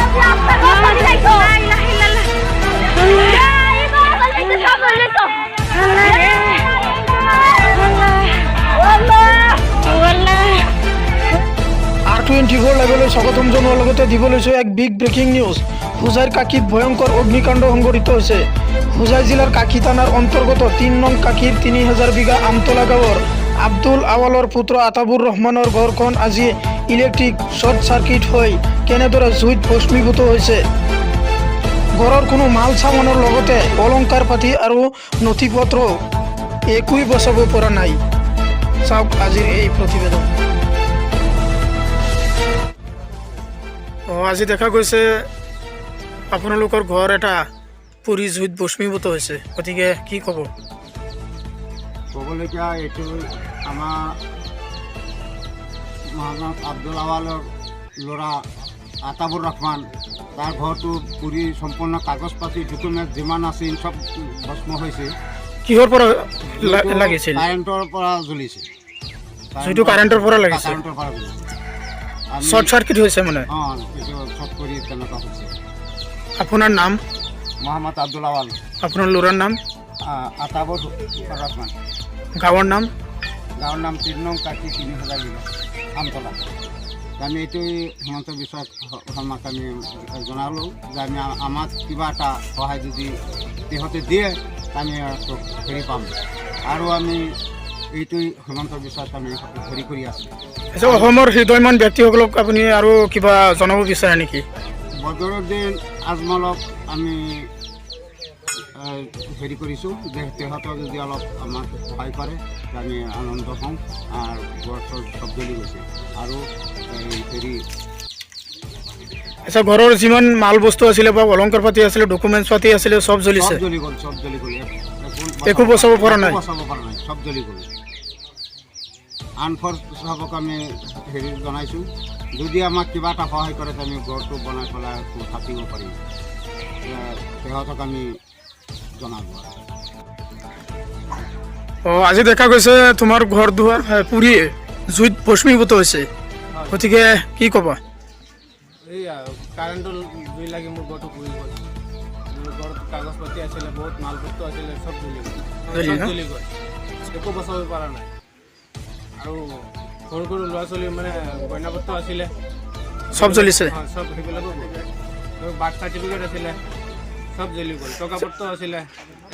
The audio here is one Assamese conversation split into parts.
R24 লাইভলৈ স্বাগতম জনোৱাৰ লগতে দিব লৈছোঁ এক বিগ ব্ৰেকিং নিউজ। হোজাইৰ কাকিত ভয়ংকৰ অগ্নিকাণ্ড সংঘটিত হৈছে। হোজাই জিলাৰ কাকি থানাৰ অন্তৰ্গত ৩ নং কাকিৰ ৩০০০ বিঘা আমতলা গাঁৱৰ আব্দুল আৱালৰ পুত্ৰ আতাবুৰ ৰহমানৰ ঘৰখন আজি ইলেক্ট্ৰিক শ্বৰ্ট চাৰ্কিট হৈ কেনেদৰে জুইত ভস্মীভূত হৈছে। ঘৰৰ কোনো মাল সামানৰ লগতে অলংকাৰ পাতি আৰু নথি পত্ৰ একোৱেই বচাব পৰা নাই। চাওক আজিৰ এই প্ৰতিবেদন। আজি দেখা গৈছে আপোনালোকৰ ঘৰ এটা পুৰি জুইত ভস্মীভূত হৈছে, গতিকে কি ক'ব? ক'বলগীয়া এইটো আমাৰ মহম্মদ আব্দুল আৱালৰ ল'ৰা আতাবুৰ ৰহমান, তাৰ ঘৰটো পুৰি সম্পূৰ্ণ কাগজ পাতি ডকুমেণ্ট যিমান আছিল চব ভস্ম হৈছে। কিহৰ পৰা লাগিছিল? কাৰেণ্টৰ পৰা জ্বলিছে। জুইটো কাৰেণ্টৰ পৰা লাগিছে? কাৰেণ্টৰ পৰা জ্বলিছে। শ্বৰ্ট চাৰ্কিট হৈছে মানে? অঁ, এইটো শ্বৰ্ট কৰি তেনেকুৱা হৈছে। আপোনাৰ নাম? মহম্মদ আব্দুল আৱাল। আপোনাৰ ল'ৰাৰ নাম? আতাবুৰ ৰহমান। গাঁৱৰ নাম? গাঁৱৰ নাম ৩ নং কাকি ৩০০০ বিঘা আমতলা। আমি এইটো হিমন্ত বিশ্ব শৰ্মাক আমি জনালোঁ যে আমি আমাক কিবা এটা সহায় যদি সিহঁতে দিয়ে আমি হেৰি পাম, আৰু আমি এইটো হিমন্ত বিশ্বক আমি হেৰি কৰি আছোঁ। অসমৰ হৃদয়মান ব্যক্তিসকলক আপুনি আৰু কিবা জনাব বিচাৰে নেকি? বদৰুদ্দিন আজমলক আমি হেৰি কৰিছোঁ যে সিহঁতক যদি অলপ আমাক সহায় কৰে আমি আনন্দ হওঁ। আৰু ঘৰ চব জ্বলি গৈছে আৰু হেৰি ঘৰৰ যিমান মাল বস্তু আছিলে বা অলংকাৰ পাতি আছিলে, ডকুমেণ্টছ পাতি আছিলে, চব জ্বলিছে? জ্বলি গ'ল, চব জ্বলি গ'ল। একো বচাব পৰা নাই? বচাব পৰা নাই, চব জ্বলি গ'ল। আনফৰ্চ চাবক আমি হেৰি জনাইছোঁ, যদি আমাক কিবা এটা সহায় কৰে আমি ঘৰটো বনাই পেলাই থাকিব পাৰিম, সিহঁতক আমি জনাব। আজি দেখা গৈছে তোমাৰ ঘৰ দুৱাৰ পুৰি জুইত ভস্মীভূত হৈছে, গতিকে কি ক'বা? এই কাৰেণ্টৰ জুই লাগি মোৰ ঘৰটো পুৰি গ'ল। মোৰ ঘৰত কাগজ পাতি আছিলে, বহুত মাল বস্তু আছিলে, চব জ্বলি গ'ল। একো বচাব পৰা নাই। আৰু সৰু সৰু ল'ৰা ছোৱালী মানে গইনা পত্ৰ আছিলে, চব জ্বলিছে? চব সেইবিলাকো বাৰ্থ চাৰ্টিফিকেট আছিলে, চব জ্বলি গ'ল। টকা পত্ৰ আছিলে,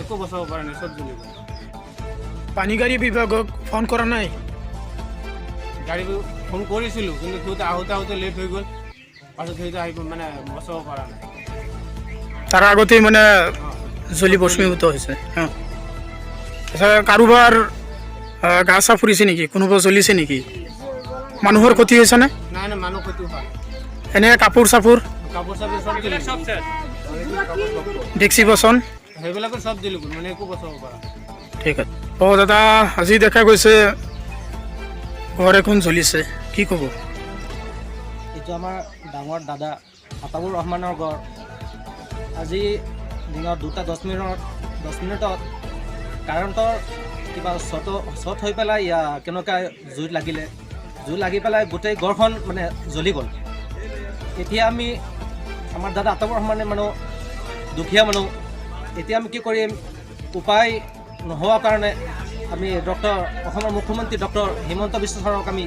একো বচাব পৰা নাই, চব জ্বলি গ'ল। পানী গাড়ী বিভাগক ফোন কৰা নাই? গাড়ী ফোন কৰিছিলোঁ, কিন্তু সিহঁতে আহোঁতে লেট হৈ গ'ল। পাছত সিহঁতে আহিব মানে বচাব পৰা নাই। তাৰ আগতেই মানে জ্বলি ভস্মীভূত হৈছে। কাৰোবাৰ গা চা ফুৰিছে নেকি? কোনোবা জ্বলিছে নেকি? মানুহৰ ক্ষতি হৈছে নে? নাই নাই, মানুহ ক্ষতি হোৱা নাই। এনে কাপোৰ চাপোৰ কাপোৰ চাপোৰ চব জ্বলি গ'ল। ডেক্সি বাচন সেইবিলাকো চব জ্বলি গ'ল, মানে একো বচাব পৰা নাই। ঠিক আছে। দাদা, আজি দেখা গৈছে ঘৰ এখন জ্বলিছে, কি ক'ব? এইটো আমাৰ ডাঙৰ দাদা আতাবুৰ ৰহমানৰ ঘৰ। আজি দিনত 2:10 কাৰেণ্টৰ কিবা শ্বৰ্ট হৈ পেলাই কেনেকুৱা জুইত লাগিলে, জুই লাগি পেলাই গোটেই ঘৰখন মানে জ্বলি গ'ল। এতিয়া আমি আমাৰ দাদা আতাবুৰ ৰহমানে মানুহ দুখীয়া মানুহ, এতিয়া আমি কি কৰিম? উপায় নোহোৱাৰ কাৰণে আমি অসমৰ মুখ্যমন্ত্ৰী ডক্টৰ হিমন্ত বিশ্ব শৰ্মাক আমি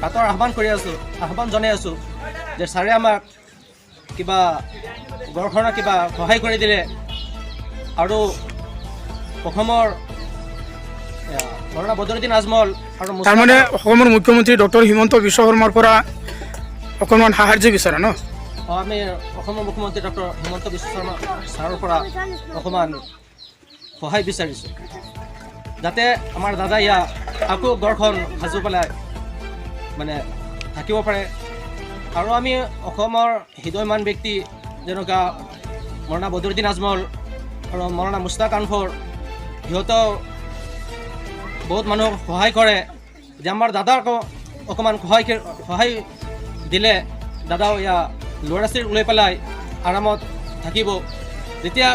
কাতৰ আহ্বান জনাই আছোঁ যে ছাৰে আমাক কিবা ঘৰখনৰ কিবা সহায় কৰি দিলে, আৰু অসমৰ বদৰুদ্দিন আজমল আৰু তাৰমানে অসমৰ মুখ্যমন্ত্ৰী ডক্টৰ হিমন্ত বিশ্ব শৰ্মাৰ পৰা অকণমান সাহায্য বিচাৰে ন? আমি অসমৰ মুখ্যমন্ত্ৰী ডক্টৰ হিমন্ত বিশ্ব শৰ্মা ছাৰৰ পৰা অকণমান সহায় বিচাৰিছোঁ, যাতে আমাৰ দাদা আকৌ ঘৰখন সাজু পেলাই মানে থাকিব পাৰে। আৰু আমি অসমৰ হৃদয়মান ব্যক্তি যেনেকুৱা মৌলানা বদৰুদ্দিন আজমল আৰু মৌলানা মুস্তাক আনফৰ, সিহঁতেও বহুত মানুহ সহায় কৰে, যে আমাৰ দাদাকো অকণমান সহায় দিলে দাদাও ল'ৰা ছোৱালী লৈ পেলাই আৰামত থাকিব। যেতিয়া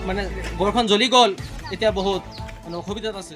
মানে ঘৰখন জ্বলি গ'ল, এতিয়া বহুত মানে অসুবিধাত আছে।